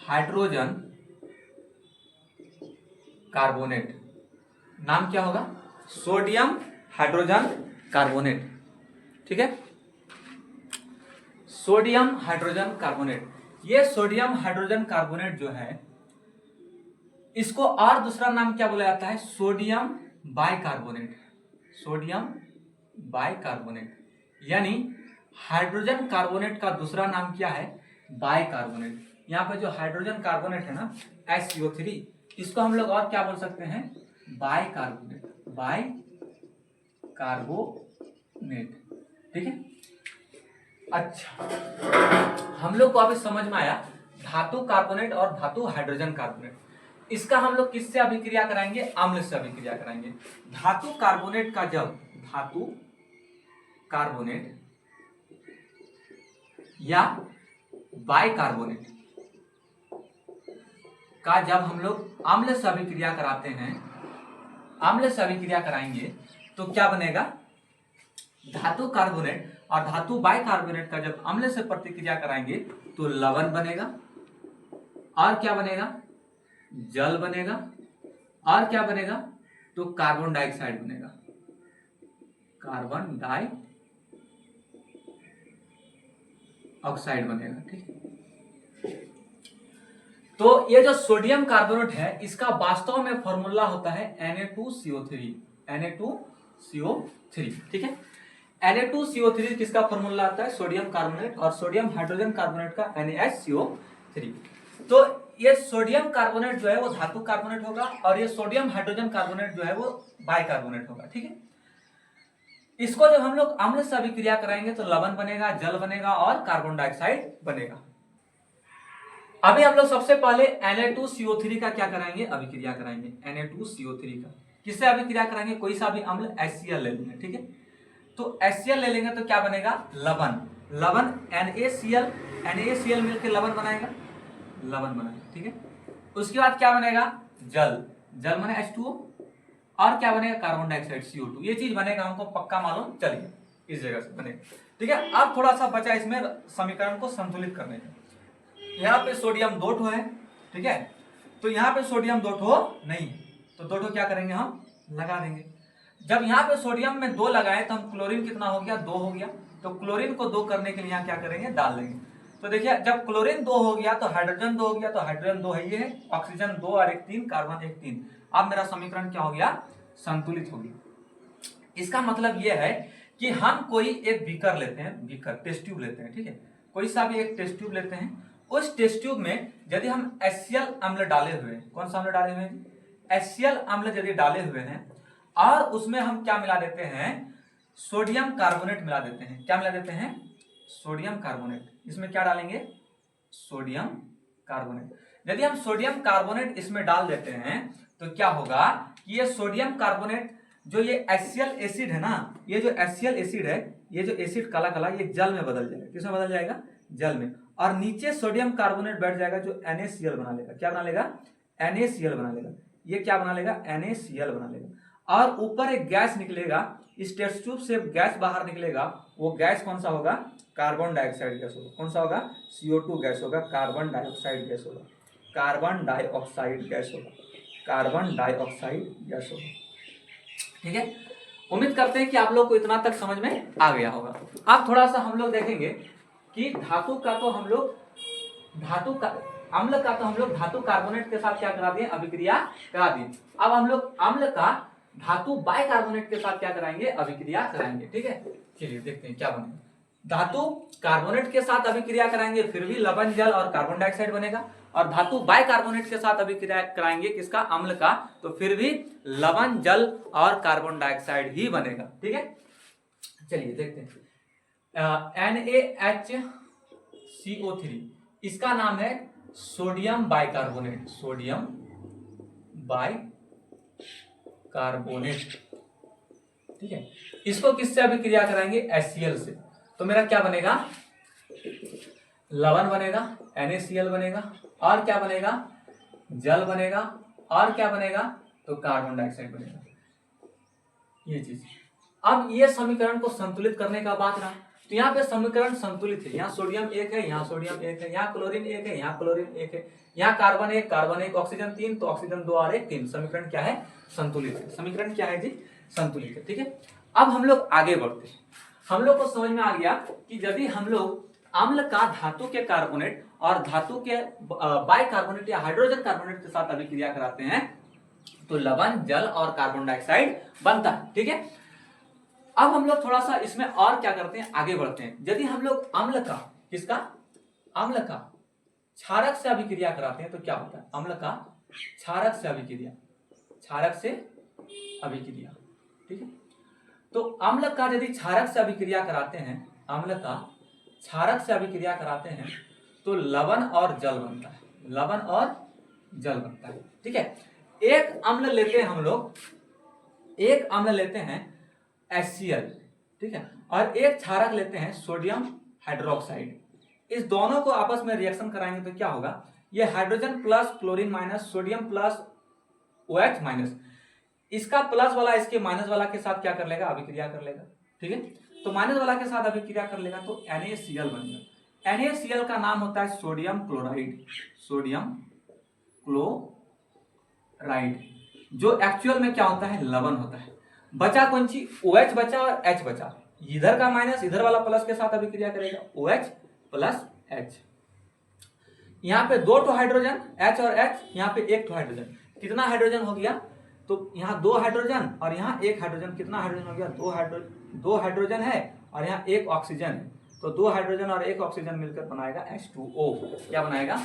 हाइड्रोजन कार्बोनेट। नाम क्या होगा? सोडियम हाइड्रोजन कार्बोनेट, ठीक है। Sodium hydrogen carbonate. ये सोडियम हाइड्रोजन कार्बोनेट जो है इसको और दूसरा नाम क्या बोला जाता है? Sodium bicarbonate. सोडियम बाइकार्बोनेट, यानी हाइड्रोजन कार्बोनेट का दूसरा नाम क्या है? बाइकार्बोनेट। यहाँ पे जो हाइड्रोजन कार्बोनेट है ना HCO3, इसको हम लोग और क्या बोल सकते हैं? बाइकार्बोनेट, बाइकार्बोनेट, ठीक है। अच्छा, हम लोग को अभी समझ में आया धातु कार्बोनेट और धातु हाइड्रोजन कार्बोनेट। इसका हम लोग किससे अभिक्रिया कराएंगे? अम्ल से अभिक्रिया कराएंगे। धातु कार्बोनेट का जब धातु कार्बोनेट या बाइकार्बोनेट का जब हम लोग अम्ल से अभिक्रिया कराते हैं, अम्ल से अभिक्रिया कराएंगे तो क्या बनेगा? धातु कार्बोनेट और धातु बाइकार्बोनेट का जब अम्ल से प्रतिक्रिया कराएंगे तो लवण बनेगा, और क्या बनेगा? जल बनेगा, और क्या बनेगा? तो कार्बन डाइऑक्साइड बनेगा, कार्बन डाइऑक्साइड बनेगा, ठीक। तो ये जो सोडियम कार्बोनेट है इसका वास्तव में फॉर्मूला होता है Na2CO3, Na2CO3, ठीक है। Na2CO3 किसका फॉर्मूला आता है? सोडियम कार्बोनेट, और सोडियम हाइड्रोजन कार्बोनेट का NaHCO3। तो ये सोडियम कार्बोनेट जो है वो धातु कार्बोनेट होगा और ये सोडियम हाइड्रोजन कार्बोनेट जो है वो बाइकार्बोनेट होगा, ठीक है। इसको जब हम लोग अम्ल से अभिक्रिया कराएंगे तो लवण बनेगा, जल बनेगा और कार्बन डाइऑक्साइड बनेगा। अभी हम लोग सबसे पहले Na2CO3 का क्या कराएंगे? अभिक्रिया कराएंगे। Na2CO3 का किससे अभिक्रिया कराएंगे? कोई सा भी अम्ल HCl ले लेंगे, ठीक है। तो HCl ले लेंगे तो क्या बनेगा? लवण, लवण NaCl मिलकर लवण बनाएगा, लवण बनाएगा, ठीक है। उसके बाद क्या बनेगा? जल, जल माने H2O, और क्या बनेगा कार्बन डाइऑक्साइड CO2। ये चीज बनेगा, हमको पक्का मालूम चलिए इस जगह से बनेगा, ठीक है। अब थोड़ा सा बचा इसमें समीकरण को संतुलित करने का। यहाँ पे सोडियम 2 ठो है, ठीक है, तो यहाँ पे सोडियम 2 ठो नहीं है, तो 2 ठो क्या करेंगे हम लगा देंगे। जब यहाँ पे सोडियम में 2 लगाए तो हम क्लोरीन कितना हो गया 2 हो गया, तो क्लोरीन को 2 करने के लिए यहाँ क्या करेंगे डाल देंगे। तो देखिए जब क्लोरीन 2 हो गया तो हाइड्रोजन 2 हो गया, तो हाइड्रोजन 2 है ये है, ऑक्सीजन 2 और 1 3, कार्बन 1 3। अब मेरा समीकरण क्या हो गया संतुलित हो गया। इसका मतलब यह है कि हम कोई एक बीकर लेते हैं, बीकर टेस्ट ट्यूब लेते हैं, ठीक है, कोई सा भी एक टेस्ट ट्यूब लेते हैं। उस टेस्ट ट्यूब में यदि हम HCl अम्ल डाले हुए हैं, कौन सा अम्ल डाले हुए हैं HCl अम्ल यदि डाले हुए हैं, और उसमें हम क्या मिला देते हैं सोडियम कार्बोनेट मिला देते हैं। क्या मिला देते हैं सोडियम कार्बोनेट। इसमें क्या डालेंगे सोडियम कार्बोनेट। यदि हम सोडियम कार्बोनेट इसमें डाल देते हैं तो क्या होगा कि ये सोडियम कार्बोनेट जो ये HCl एसिड है ना, ये जो HCl एसिड है, ये जो एसिड काला काला ये जल में बदल जाएगा। किसमें बदल जाएगा जल में, और नीचे सोडियम कार्बोनेट बैठ जाएगा जो NaCl बना लेगा। क्या बना लेगा NaCl बना लेगा। ये क्या बना लेगा NaCl बना लेगा, और ऊपर एक गैस निकलेगा, इस टेस्ट ट्यूब से गैस बाहर निकलेगा। वो गैस कौन सा होगा कार्बन डाइऑक्साइड गैस होगा। कौन सा होगा CO2 गैस होगा, कार्बन डाइऑक्साइड गैस होगा, कार्बन डाइऑक्साइड गैस होगा, कार्बन डाइऑक्साइड गैस होगा, ठीक है। उम्मीद करते हैं कि आप लोग को इतना तक समझ में आ गया होगा। अब थोड़ा सा हम लोग देखेंगे कि धातु का तो हम लोग अम्ल का तो हम लोग धातु कार्बोनेट के साथ क्या करा दिए अभिक्रिया करा दिए। अब हम लोग अम्ल का धातु बाइकार्बोनेट के साथ क्या कराएंगे अभिक्रिया कराएंगे, ठीक है। चलिए देखते हैं क्या बनेगा। धातु कार्बोनेट के साथ अभिक्रिया कराएंगे फिर भी लवण जल और कार्बन डाइऑक्साइड बनेगा, और धातु बाइकार्बोनेट के साथ अभिक्रिया कराएंगे किसका अम्ल का, तो फिर भी लवण जल और कार्बन डाइऑक्साइड ही बनेगा, ठीक है। चलिए देखते हैं NaHCO3 इसका नाम है सोडियम बाइकार्बोनेट, सोडियम बाइकार्बोनेट, ठीक है। इसको किससे अभिक्रिया कराएंगे HCl से, तो मेरा क्या बनेगा लवण बनेगा, NaCl बनेगा, और क्या बनेगा जल बनेगा, और क्या बनेगा तो कार्बन डाइऑक्साइड बनेगा, ये चीज। अब ये समीकरण को संतुलित करने का बात रहा, तो यहाँ पे समीकरण संतुलित है। यहाँ सोडियम 1 है, यहाँ सोडियम 1 है, यहाँ क्लोरीन 1 है, यहाँ क्लोरीन 1 है, यहाँ कार्बन 1, ऑक्सीजन 3, तो ऑक्सीजन 2 और 1 3। समीकरण क्या है संतुलित है। समीकरण क्या है जी संतुलित है, ठीक है। अब हम लोग आगे बढ़ते हैं। हम लोग को समझ में आ गया कि यदि हम लोग अम्ल का धातु के कार्बोनेट और धातु के बाइकार्बोनेट या हाइड्रोजन कार्बोनेट के साथ अभिक्रिया कराते हैं तो लवण जल और कार्बन डाइऑक्साइड बनता है, ठीक है। अब हम लोग थोड़ा सा इसमें और क्या करते हैं आगे बढ़ते हैं। यदि हम लोग अम्ल का किसका अम्ल का क्षारक से अभिक्रिया कराते हैं तो क्या होता है अम्ल का क्षारक से अभिक्रिया, क्षारक से अभिक्रिया, ठीक है। तो अम्ल का यदि क्षारक से अभिक्रिया कराते हैं, अम्ल का क्षारक से अभिक्रिया कराते हैं तो लवण और जल बनता है, लवण और जल बनता है, ठीक है। एक अम्ल लेते हैं हम लोग, एक अम्ल लेते हैं HCl, ठीक है, और एक क्षारक लेते हैं सोडियम हाइड्रोक्साइड। इस दोनों को आपस में रिएक्शन कराएंगे तो क्या होगा, ये hydrogen plus chlorine minus sodium plus OH minus, इसका प्लस वाला इसके माइनस वाला के साथ क्या कर लेगा अभिक्रिया कर लेगा, ठीक है। तो माइनस वाला के साथ अभिक्रिया कर लेगा तो NaCl बनेगा। NaCl का नाम होता है सोडियम क्लोराइड, सोडियम क्लोराइड, जो एक्चुअल में क्या होता है लवण होता है। बचा कौन सी OH बचा और H बचा, इधर का माइनस इधर वाला प्लस के साथ अभिक्रिया करेगा OH प्लस H। यहाँ पे 2 ठो हाइड्रोजन H और H, यहाँ पे 1 ठो हाइड्रोजन, कितना हाइड्रोजन हो गया तो यहाँ 2 हाइड्रोजन और यहाँ 1 हाइड्रोजन, कितना हाइड्रोजन हो गया 2 हाइड्रोजन है और यहाँ 1 ऑक्सीजन है, तो 2 हाइड्रोजन और 1 ऑक्सीजन मिलकर बनाएगा H2O। क्या बनाएगा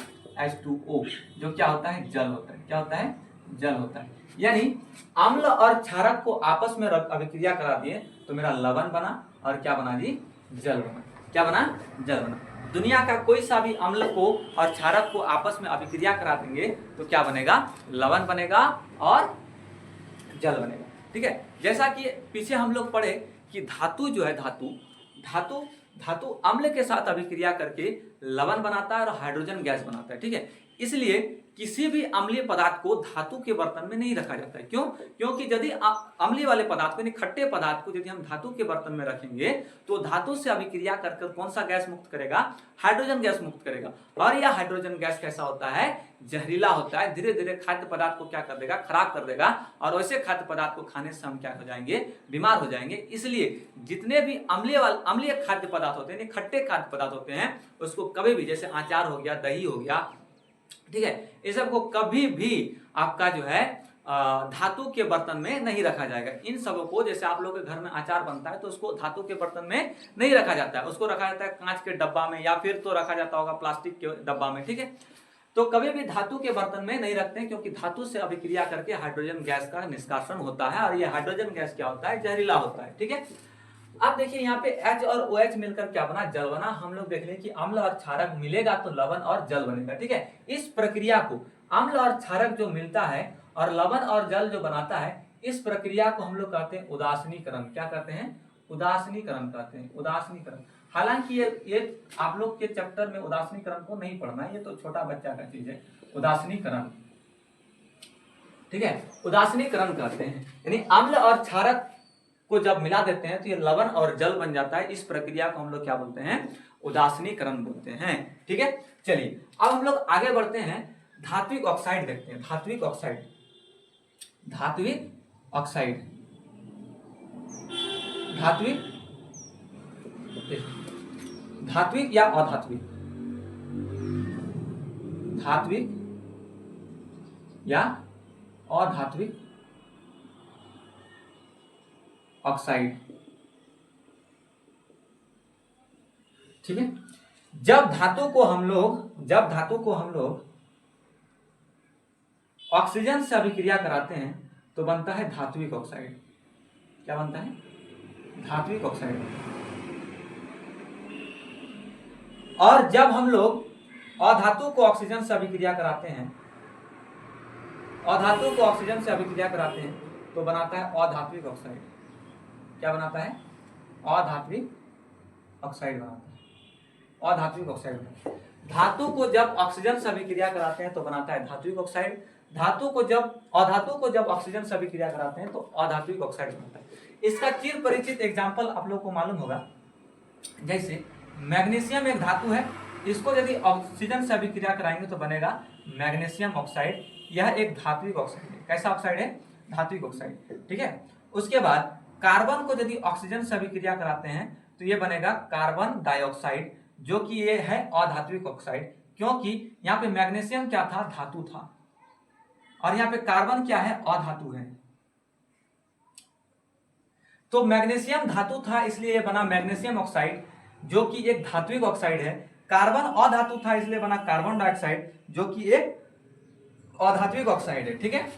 H2O, जो क्या होता है जल होता है। क्या होता है जल होता है। यानी अम्ल और क्षारक को आपस में अभिक्रिया करा दिए तो मेरा लवण बना और क्या बना जी जल बना। क्या बना जल बना। दुनिया का कोई सा भी अम्ल को और क्षारक को आपस में अभिक्रिया करा देंगे तो क्या बनेगा लवण बनेगा और जल बनेगा, ठीक है। जैसा कि पीछे हम लोग पढ़े कि धातु जो है धातु अम्ल के साथ अभिक्रिया करके लवण बनाता है और हाइड्रोजन गैस बनाता है, ठीक है। इसलिए किसी भी अम्लीय पदार्थ को धातु के बर्तन में नहीं रखा जाता है। क्यों? क्योंकि यदि अम्लीय वाले पदार्थ को यानी खट्टे पदार्थ को यदि हम धातु के बर्तन में रखेंगे तो धातु से अभिक्रिया कर कौन सा गैस मुक्त करेगा? हाइड्रोजन गैस मुक्त करेगा। और यह हाइड्रोजन गैस कैसा होता है? जहरीला होता है। धीरे धीरे खाद्य पदार्थ को क्या कर देगा? खराब कर देगा। और वैसे खाद्य पदार्थ को खाने से हम क्या हो जाएंगे? बीमार हो जाएंगे। इसलिए जितने भी अम्लीय खाद्य पदार्थ होते हैं, खट्टे खाद्य पदार्थ होते हैं, उसको कभी भी, जैसे अचार हो गया, दही हो गया, ठीक है, ये सब को कभी भी आपका जो है धातु के बर्तन में नहीं रखा जाएगा। इन सबों को, जैसे आप लोगों के घर में अचार बनता है तो उसको धातु के बर्तन में नहीं रखा जाता है, उसको रखा जाता है कांच के डब्बा में, या फिर तो रखा जाता होगा प्लास्टिक के डब्बा में। ठीक है, तो कभी भी धातु के बर्तन में नहीं रखते हैं, क्योंकि धातु से अभिक्रिया करके हाइड्रोजन गैस का निष्कासन होता है, और यह हाइड्रोजन गैस क्या होता है? जहरीला होता है। ठीक है, अब देखिए यहाँ पे H और OH मिलकर क्या बना? जल बना। हम लोग देख लें कि अम्ल और क्षारक मिलेगा तो लवण और जल बनेगा। ठीक है, इस प्रक्रिया को, अम्ल और क्षारक जो मिलता है और लवण और जल जो बनाता है, इस प्रक्रिया को हम लोग कहते हैं उदासीनीकरण। क्या कहते हैं? उदासीनीकरण कहते हैं। उदासीनीकरण, हालांकि ये आप लोग के चैप्टर में उदासीनीकरण को नहीं पढ़ना है, ये तो छोटा बच्चा का चीज है, उदासीनीकरण। ठीक है, उदासीनीकरण कहते हैं, यानी अम्ल और क्षारक को जब मिला देते हैं तो ये लवण और जल बन जाता है। इस प्रक्रिया को हम लोग क्या बोलते हैं? उदासीनीकरण बोलते हैं। ठीक है, चलिए अब हम लोग आगे बढ़ते हैं, धात्विक ऑक्साइड देखते हैं। धात्विक ऑक्साइड, धात्विक ऑक्साइड, धात्विक, धात्विक या अधात्विक, धात्विक या अधात्विक ऑक्साइड। ठीक है, जब धातु को हम लोग ऑक्सीजन से अभिक्रिया कराते हैं तो बनता है धात्विक ऑक्साइड। क्या बनता है? धात्विक ऑक्साइड। और जब हम लोग अधातु को ऑक्सीजन से अभिक्रिया कराते हैं, अधातु को ऑक्सीजन से अभिक्रिया कराते हैं तो बनाता है अधात्विक ऑक्साइड। क्या बनाता है? अधात्विक ऑक्साइड बनाता है। अधात्विक ऑक्साइड। धातु को जब ऑक्सीजन से अभिक्रिया कराते हैं तो बनाता है धात्विक ऑक्साइड। अधातु को जब ऑक्सीजन से अभिक्रिया कराते हैं तो अधात्विक ऑक्साइड बनता है। इसका चिर परिचित एग्जांपल आप लोग को मालूम होगा, जैसे मैग्नीशियम एक धातु है, इसको यदि ऑक्सीजन से अभिक्रिया कराएंगे तो बनेगा मैग्नीशियम ऑक्साइड। यह एक धात्विक ऑक्साइड है। कैसा ऑक्साइड है? धात्विक ऑक्साइड। ठीक है, उसके बाद कार्बन को यदि ऑक्सीजन से अभिक्रिया कराते हैं तो ये बनेगा कार्बन डाइऑक्साइड, जो कि ये है अधात्विक ऑक्साइड, क्योंकि यहाँ पे मैग्नीशियम क्या था? धातु था, और यहाँ पे कार्बन क्या है? अधातु है। तो मैग्नीशियम धातु था इसलिए ये बना मैग्नीशियम ऑक्साइड, जो कि एक धात्विक ऑक्साइड है। कार्बन अधातु था इसलिए बना कार्बन डाइऑक्साइड, जो कि एक अधात्विक ऑक्साइड है। ठीक है,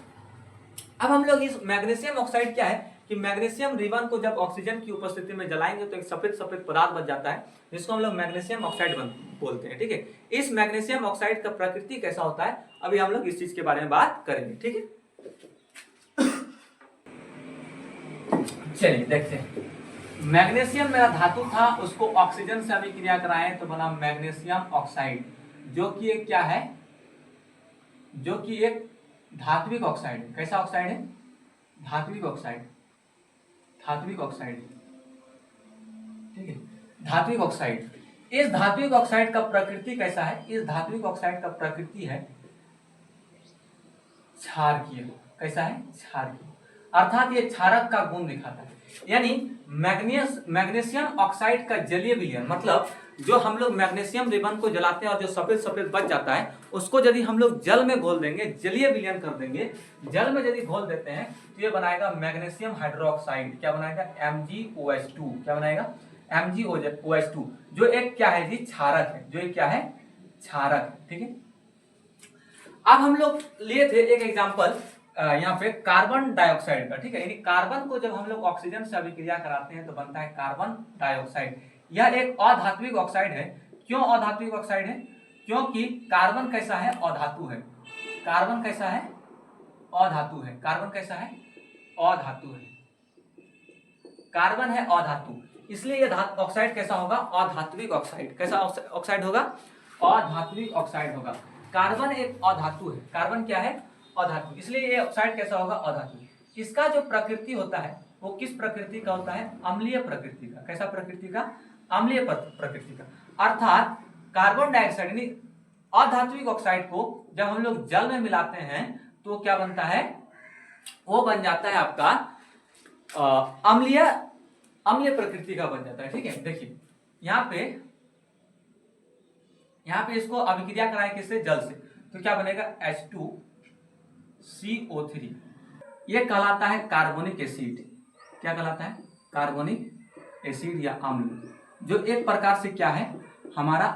अब हम लोग इस मैग्नीशियम ऑक्साइड क्या है कि मैग्नीशियम रिबन को जब ऑक्सीजन की उपस्थिति में जलाएंगे तो एक सफेद सफेद पदार्थ बन जाता है, जिसको हम लोग मैग्नीशियम ऑक्साइड बोलते हैं। ठीक है, इस मैग्नीशियम ऑक्साइड का प्रकृति कैसा होता है, अभी हम लोग इस चीज के बारे में बात करेंगे। ठीक है, चलिए देखते हैं। मैग्नीशियम मेरा धातु था, उसको ऑक्सीजन से अभिक्रिया कराएं तो बना मैग्नीशियम ऑक्साइड, जो कि एक क्या है? जो कि एक धात्विक ऑक्साइड है। कैसा ऑक्साइड है? धात्विक ऑक्साइड। धात्विक ऑक्साइड। ठीक है, धात्विक ऑक्साइड। इस धात्विक ऑक्साइड का प्रकृति कैसा है? इस धात्विक ऑक्साइड का प्रकृति है क्षारकीय। कैसा है? क्षारकीय, अर्थात ये क्षारक का गुण दिखाता है। यानी मैग्नीशियम ऑक्साइड का जलीय विलयन, मतलब जो हम लोग मैग्नीशियम रिबन को जलाते हैं और जो सफेद सफेद बच जाता है, उसको यदि हम लोग जल में घोल देंगे, जलीय विलयन कर देंगे, जल में यदि घोल देते हैं तो ये बनाएगा मैग्नीशियम हाइड्रोक्साइड। क्या बनाएगा? MgOH2। क्या बनाएगा? MgOH2, जो एक क्या है जी? क्षारक है। जो एक क्या है? क्षारक। ठीक है, अब हम लोग लिए थे एक एग्जाम्पल यहाँ पे कार्बन डाइऑक्साइड का। ठीक है, यानी कार्बन को जब हम लोग ऑक्सीजन से अभिक्रिया कराते हैं तो बनता है कार्बन डाइऑक्साइड। यह एक अधात्विक ऑक्साइड है। क्यों अधात्विक ऑक्साइड है? क्योंकि कार्बन कैसा है? अधातु है। कार्बन कैसा है? अधातु है। कार्बन कैसा है? अधातु है। कार्बन है अधातु, इसलिए यह ऑक्साइड कैसा होगा? अधात्विक ऑक्साइड। कैसा ऑक्साइड होगा? अधात्विक ऑक्साइड होगा। कार्बन एक अधातु है, कार्बन क्या है, अधातु, इसलिए ये ऑक्साइड कैसा होगा, अधातु। इसका जो प्रकृति होता है वो किस प्रकृति का होता है, अम्लीय प्रकृति का। कैसा प्रकृति का, अम्लीय प्रकृति का। अर्थात कार्बन डाइऑक्साइड यानी अधात्विक ऑक्साइड को जब हम लोग जल में मिलाते हैं तो क्या बनता है, वो बन जाता है आपका अम्लीय प्रकृति का बन जाता है। ठीक है, देखिए यहाँ पे इसको अभिक्रिया कराएं किससे, जल से, तो क्या बनेगा H2CO3। ये कहलाता है कार्बोनिक एसिड। क्या कहलाता है, कार्बोनिक एसिड या अम्ल, जो एक प्रकार से क्या है, हमारा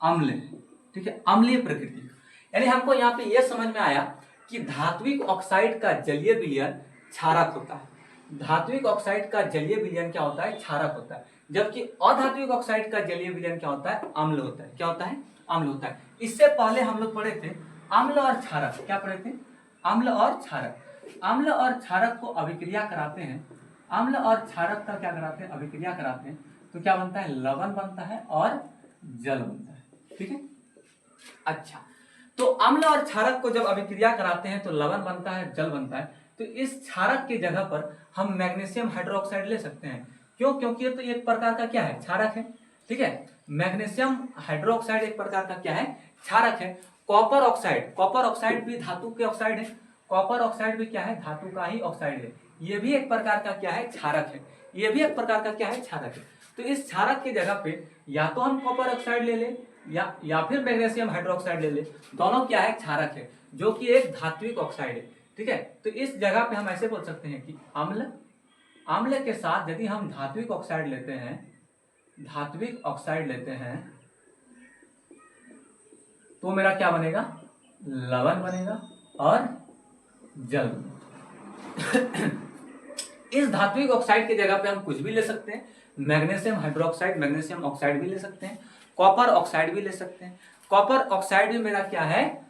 अम्ल है। ठीक है, अम्लीय प्रकृति। यानी हमको यहाँ पे ये समझ में आया कि धात्विक ऑक्साइड का जलीय विलयन क्षारक होता है। धात्विक ऑक्साइड का जलीय विलयन क्या होता है, क्षारक होता है, जबकि अधात्विक ऑक्साइड का जलीय विलयन क्या होता है, अम्ल होता है। क्या होता है, अम्ल होता है। इससे पहले हम लोग पढ़े थे अम्ल और क्षारक। क्या पढ़े थे, अम्ल और क्षारक। अम्ल और क्षारक को अभिक्रिया कराते हैं, अम्ल और क्षारक का क्या कराते हैं, अभिक्रिया कराते हैं, तो क्या बनता है, लवण बनता है और जल बनता है। ठीक है, अच्छा, तो अम्ल और क्षारक को जब अभिक्रिया कराते हैं तो लवण बनता है, जल बनता है। तो इस क्षारक की जगह पर हम मैग्नीशियम हाइड्रोक्साइड ले सकते हैं। क्यों, क्योंकि ये तो एक प्रकार का क्या है, क्षारक है। ठीक है, मैग्नीशियम हाइड्रोक्साइड एक प्रकार का क्या है, क्षारक है। कॉपर ऑक्साइड भी धातु के ऑक्साइड है। कॉपर ऑक्साइड भी क्या है, धातु का ही ऑक्साइड है। ये भी एक प्रकार का क्या है, क्षारक है। ये भी एक प्रकार का क्या है, क्षारक है। तो इस क्षारक की जगह पे या तो हम कॉपर ऑक्साइड ले लें या फिर मैग्नीशियम हाइड्रोक्साइड ले लें। दोनों क्या है, क्षारक है, जो कि एक धात्विक ऑक्साइड है। ठीक है, तो इस जगह पे हम ऐसे बोल सकते हैं कि अम्ल के साथ यदि हम धात्विक ऑक्साइड लेते हैं तो मेरा क्या बनेगा, लवण बनेगा और जल। इस धात्विक ऑक्साइड की जगह पे हम कुछ भी ले सकते हैं, मैग्नीशियम हाइड्रोक्साइड, मैग्नीशियम ऑक्साइड भी ले सकते हैं, कॉपर ऑक्साइड भी ले सकते हैं। कॉपर ऑक्साइड भी मेरा क्या है,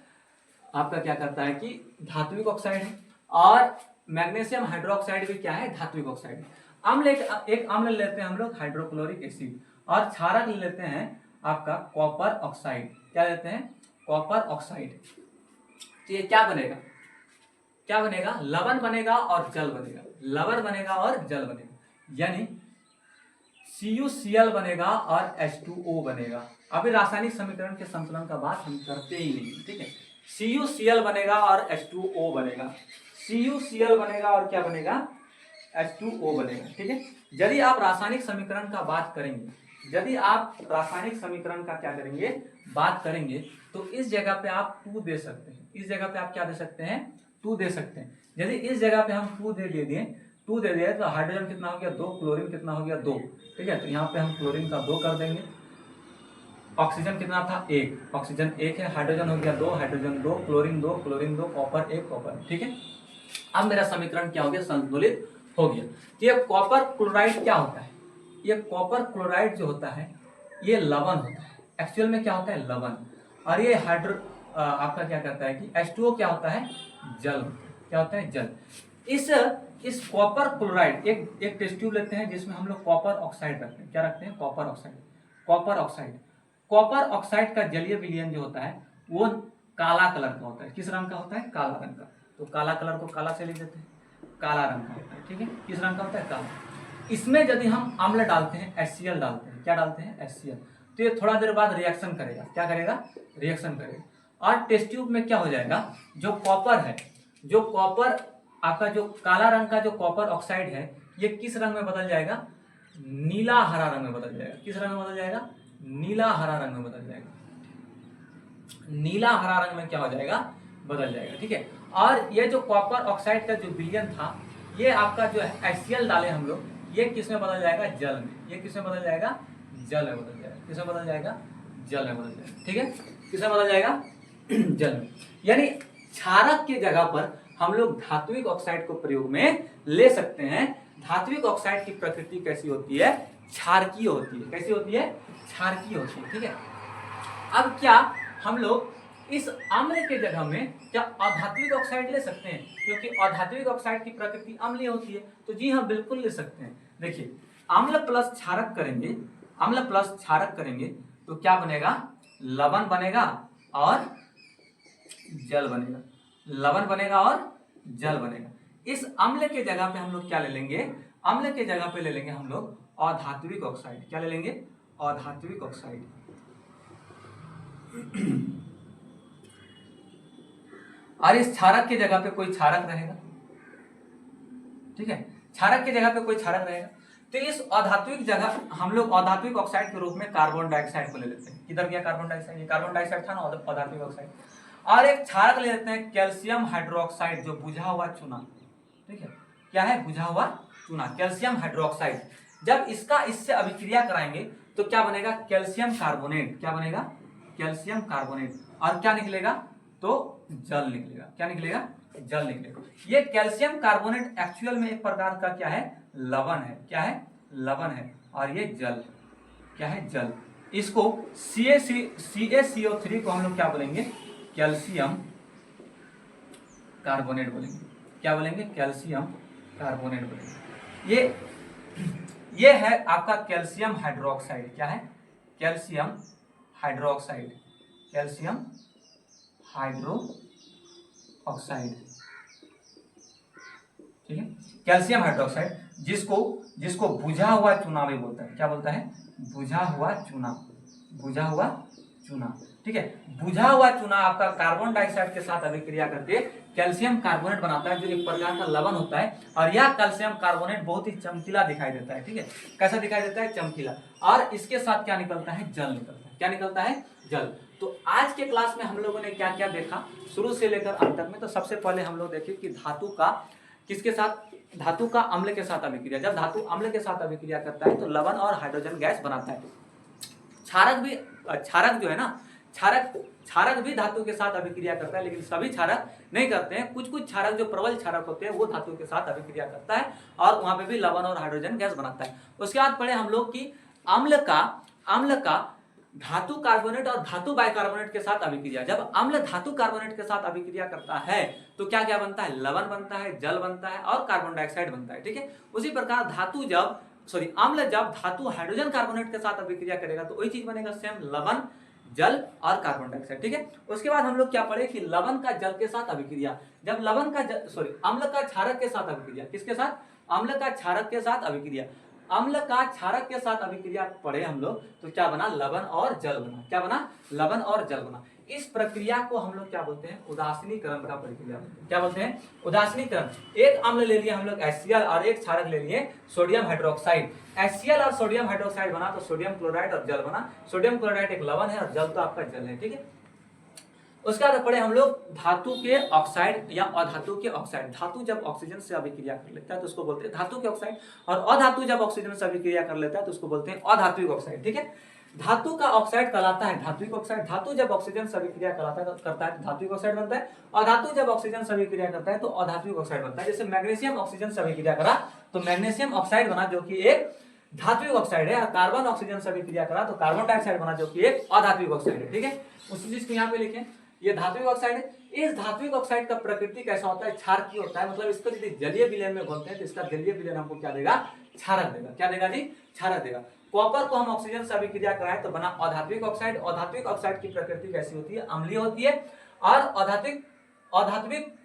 आपका क्या करता है कि धात्विक ऑक्साइड है, और मैग्नीशियम हाइड्रोक्साइड भी क्या है, धात्विक ऑक्साइड है। अम्ल एक अम्ल लेते हैं हम लोग हाइड्रोक्लोरिक एसिड, और क्षारक लेते हैं आपका कॉपर ऑक्साइड। क्या लेते हैं, कॉपर ऑक्साइड। तो ये क्या बनेगा, लवण बनेगा और जल बनेगा, लवण बनेगा और जल बनेगा, यानी CuCl बनेगा और H2O बनेगा। अभी रासायनिक समीकरण के संतुलन का बात हम करते ही नहीं। ठीक है, CuCl बनेगा और H2O बनेगा, CuCl बनेगा और क्या बनेगा, H2O बनेगा। ठीक है, यदि आप रासायनिक समीकरण का बात करेंगे, बात करेंगे तो इस जगह पे आप 2 दे सकते हैं। इस जगह पे आप क्या दे सकते हैं, 2 दे सकते हैं। यदि इस जगह पे हम 2 दे दिए तो हाइड्रोजन कितना हो गया, 2, क्लोरीन कितना हो गया, 2। ठीक है, तो यहाँ पे हम क्लोरीन का 2 कर देंगे। ऑक्सीजन कितना था, 1, ऑक्सीजन 1 है, हाइड्रोजन हो गया 2, हाइड्रोजन 2, क्लोरीन 2, कॉपर 1, कॉपर। ठीक है, अब मेरा समीकरण क्या हो गया, संतुलित हो गया। तो ये कॉपर क्लोराइड क्या होता है, ये कॉपर क्लोराइड जो होता है ये लवण होता है। एक्चुअल में क्या होता है, लवण। और ये आपका क्या करता है कि H2O क्या होता है, जल। क्या होता है, जल। इस कॉपर क्लोराइड, एक टेस्ट ट्यूब लेते हैं जिसमें हम लोग कॉपर ऑक्साइड रखते हैं। क्या रखते हैं, कॉपर ऑक्साइड का जलीय विलयन जो होता है वो काला कलर का होता है। किस रंग का होता है, काला रंग का। तो काला कलर को काला से लिख देते हैं, काला रंग का होता है। ठीक है, किस रंग का होता है, काला। इसमें यदि हम अम्ल डालते हैं, HCl डालते हैं, क्या डालते हैं, HCl, तो ये थोड़ा देर बाद रिएक्शन करेगा। क्या करेगा, रिएक्शन करेगा। और टेस्ट ट्यूब में क्या हो जाएगा, जो कॉपर आपका जो काला रंग का जो कॉपर ऑक्साइड है ये किस रंग में बदल जाएगा, नीला हरा रंग में बदल जाएगा। किस रंग में बदल जाएगा, नीला हरा रंग में बदल जाएगा। नीला हरा रंग में क्या हो जाएगा, बदल जाएगा। ठीक है, और ये जो कॉपर ऑक्साइड का जो विलयन था ये आपका जो है HCl डाले हम लोग, ये किस में बदल जाएगा, जल में। ये किस में बदल जाएगा, जल में बदल जाएगा। किस में बदल जाएगा, जल में बदल जाएगा। ठीक है, किस में बदल जाएगा, जल में। यानी क्षारक की जगह पर हम लोग धात्विक ऑक्साइड को प्रयोग में ले सकते हैं। धात्विक ऑक्साइड की प्रकृति कैसी होती है, क्षारकीय होती है। कैसी होती है, क्षारकीय होती है। ठीक है, अब क्या हम लोग इस अम्ल के जगह में क्या अधात्विक ऑक्साइड ले सकते हैं, क्योंकि अधात्विक ऑक्साइड की प्रकृति अम्लीय होती है। तो जी हाँ, बिल्कुल ले सकते हैं। देखिए, अम्ल प्लस क्षारक करेंगे तो क्या बनेगा, लवण बनेगा और जल बनेगा, लवण बनेगा और जल बनेगा। इस अम्ल के जगह पे हम लोग क्या ले लेंगे, अम्ल के जगह पे ले लेंगे हम लोग अधात्विक ऑक्साइड। क्या ले लेंगे, अधात्विक ऑक्साइड। और इस क्षारक की जगह पे कोई क्षारक रहेगा, ठीक है, क्षारक की जगह पे कोई क्षारक रहेगा। तो इस अधात्विक जगह हम लोग अधात्विक ऑक्साइड के रूप में कार्बन डाइऑक्साइड को ले लेते हैं। किधर गया कार्बन डाइऑक्साइड, ये कार्बन डाइऑक्साइड था ना, अधात्विक ऑक्साइड। और एक क्षारक ले लेते हैं कैल्शियम हाइड्रोक्साइड, जो बुझा हुआ चूना, ठीक है, क्या है, बुझा हुआ चूना, कैल्शियम हाइड्रोक्साइड। जब इसका इससे अभिक्रिया कराएंगे तो क्या बनेगा, कैल्शियम कार्बोनेट। क्या बनेगा, कैल्शियम कार्बोनेट। और क्या निकलेगा, तो जल निकलेगा। क्या निकलेगा, जल निकलेगा। ये कैल्शियम कार्बोनेट एक्चुअल में एक प्रकार का क्या है, लवण है। क्या है, लवण है। और ये जल, क्या है, जल। इसको CaCO3 को हम लोग क्या बोलेंगे, कैल्शियम कार्बोनेट बोलेंगे। क्या बोलेंगे, कैल्शियम कार्बोनेट बोलेंगे। ये है आपका कैल्शियम हाइड्रोक्साइड। क्या है, कैल्शियम हाइड्रोक्साइड, कैल्शियम हाइड्रोक्साइड, ठीक है, कैल्शियम हाइड्रोक्साइड, जिसको बुझा हुआ चूना भी बोलता है। क्या बोलता है, बुझा हुआ चूना, बुझा हुआ चूना, ठीक है। बुझा हुआ चूना आपका कार्बन डाइऑक्साइड के साथ अभिक्रिया करके कैल्शियम कार्बोनेट बनाता है, जो एक प्रकार का लवण होता है। और यह कैल्शियम कार्बोनेट बहुत ही चमकीला दिखाई देता है, ठीक है। कैसा दिखाई देता है, चमकीला। और इसके साथ क्या निकलता है, जल निकलता है। क्या निकलता है, जल। तो आज के क्लास में हम लोगों ने क्या क्या देखा शुरू से लेकर अंत तक में। तो सबसे पहले हम लोग देखे कि धातु का किसके साथ, धातु का अम्ल के साथ अभिक्रिया। जब धातु अम्ल के साथ अभिक्रिया करता है तो लवण और हाइड्रोजन गैस बनाता है। क्षारक जो है ना, क्षारक भी धातु के साथ अभिक्रिया करता है, लेकिन सभी क्षारक नहीं करते हैं। कुछ क्षारक जो प्रबल क्षारक होते हैं वो धातु के साथ अभिक्रिया करता है और वहां पे भी लवण और हाइड्रोजन गैस बनाता है। उसके बाद पढ़े हम लोग कि अम्ल का धातु कार्बोनेट और धातु बाइकार्बोनेट के साथ अभिक्रिया। जब अम्ल धातु कार्बोनेट के साथ अभिक्रिया करता है तो क्या क्या बनता है, लवण बनता है, जल बनता है और कार्बन डाइऑक्साइड बनता है, ठीक है। उसी प्रकार अम्ल जब धातु हाइड्रोजन कार्बोनेट के साथ अभिक्रिया करेगा तो वही चीज बनेगा, सेम, लवण, जल और कार्बन डाइऑक्साइड, ठीक है। उसके बाद हम लोग क्या पढ़े कि लवण का जल के साथ अभिक्रिया। जब अम्ल का क्षारक के साथ अभिक्रिया, किसके साथ, अम्ल का क्षारक के साथ अभिक्रिया, अम्ल का क्षारक के साथ अभिक्रिया पढ़े हम लोग तो क्या बना, लवण और जल बना। क्या बना, लवण और जल बना। इस प्रक्रिया को हम लोग क्या बोलते हैं, उदासीनीकरण का प्रक्रिया बोलते हैं। क्या बोलते हैं, उदासीनीकरण। एक अम्ल ले लिया हम लोग HCl और एक क्षारक ले लिए सोडियम हाइड्रोक्साइड। HCl और सोडियम हाइड्रोक्साइड बना तो सोडियम क्लोराइड और जल बना। सोडियम क्लोराइड एक लवण है और जल तो आपका जल है, ठीक है। उसके बाद पढ़े हम लोग धातु के ऑक्साइड या अधातु के ऑक्साइड। धातु जब ऑक्सीजन से अभिक्रिया कर लेता है तो उसको बोलते हैं धातु के ऑक्साइड, और अधातु जब ऑक्सीजन से अभिक्रिया कर लेता है तो उसको बोलते हैं अधात्विक ऑक्साइड, ठीक है। धातु का ऑक्साइड कहलाता है धात्विक ऑक्साइड। धातु जब ऑक्सीजन से अभिक्रिया करता है तो धात्विक ऑक्साइड बनता है। अधातु जब ऑक्सीजन से अभिक्रिया करता है तो अधात्विक ऑक्साइड बनता है। जैसे मैग्नीशियम ऑक्सीजन से अभिक्रिया करा तो मैग्नीशियम ऑक्साइड बना, जो कि एक धात्विक ऑक्साइड है। कार्बन ऑक्सीजन से अभिक्रिया करा तो कार्बन डाइऑक्साइड बना, जो कि एक अधात्विक ऑक्साइड है, ठीक है। उसी चीज को यहाँ पे लिखें, ये धात्विक ऑक्साइड है। इस धात्विक ऑक्साइड का प्रकृति कैसा होता है, क्षारकीय होता है। मतलब इसको यदि जलीय विलयन में बोलते हैं तो इसका जलीय विलयन हमको क्या देगा, क्षारक देगा। क्या देगा जी, क्षारक देगा। कॉपर को हम ऑक्सीजन से अभिक्रिया कराएं तो बना अधात्विक ऑक्साइड। अधात्विक ऑक्साइड की प्रकृति कैसी होती है, अम्लीय होती है। और अधात्विक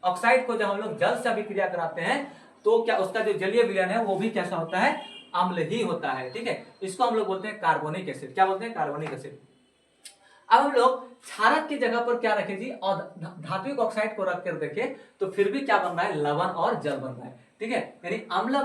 ऑक्साइड को जब हम लोग जल से अभिक्रिया कराते हैं तो क्या उसका जो जलीय विलयन है वो भी कैसा होता है, अम्ल ही होता है, ठीक है। इसको हम लोग बोलते हैं कार्बोनिक एसिड। क्या बोलते हैं, कार्बोनिक एसिड। अब हम लोग क्षारक की जगह पर क्या रखे जी, और धात्विक ऑक्साइड को रख कर देखे तो फिर भी क्या बन रहा है, लवण और जल बन रहा है, ठीक है। यानी अम्ल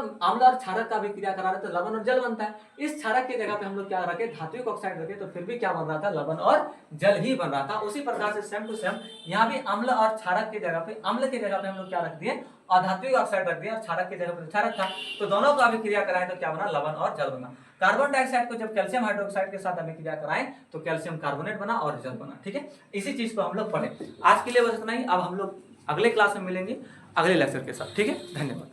और क्षारक का अभिक्रिया करा रहे तो लवण और जल बनता है। इस क्षारक की जगह पे हम लोग क्या रखे, धात्विक ऑक्साइड रखे तो फिर भी क्या बन रहा था, लवण और जल ही बन रहा था। उसी प्रकार से सेम टू सेम यहाँ भी अम्ल और क्षारक की जगह पे, अम्ल की जगह पे हम लोग क्या रख दिए, अधात्विक ऑक्साइड रख दिया, और क्षारक की जगह पे क्षारक था तो दोनों का अभिक्रिया कराएं तो क्या बना, लवण और जल बना। कार्बन डाइऑक्साइड को जब कैल्शियम हाइड्रोक्साइड के साथ अभिक्रिया कराएं तो कैल्शियम कार्बोनेट बना और जल बना, ठीक है। इसी चीज को हम लोग पढ़े। आज के लिए बस इतना ही। अब हम लोग अगले क्लास में मिलेंगे अगले लेक्चर के साथ, ठीक है। धन्यवाद।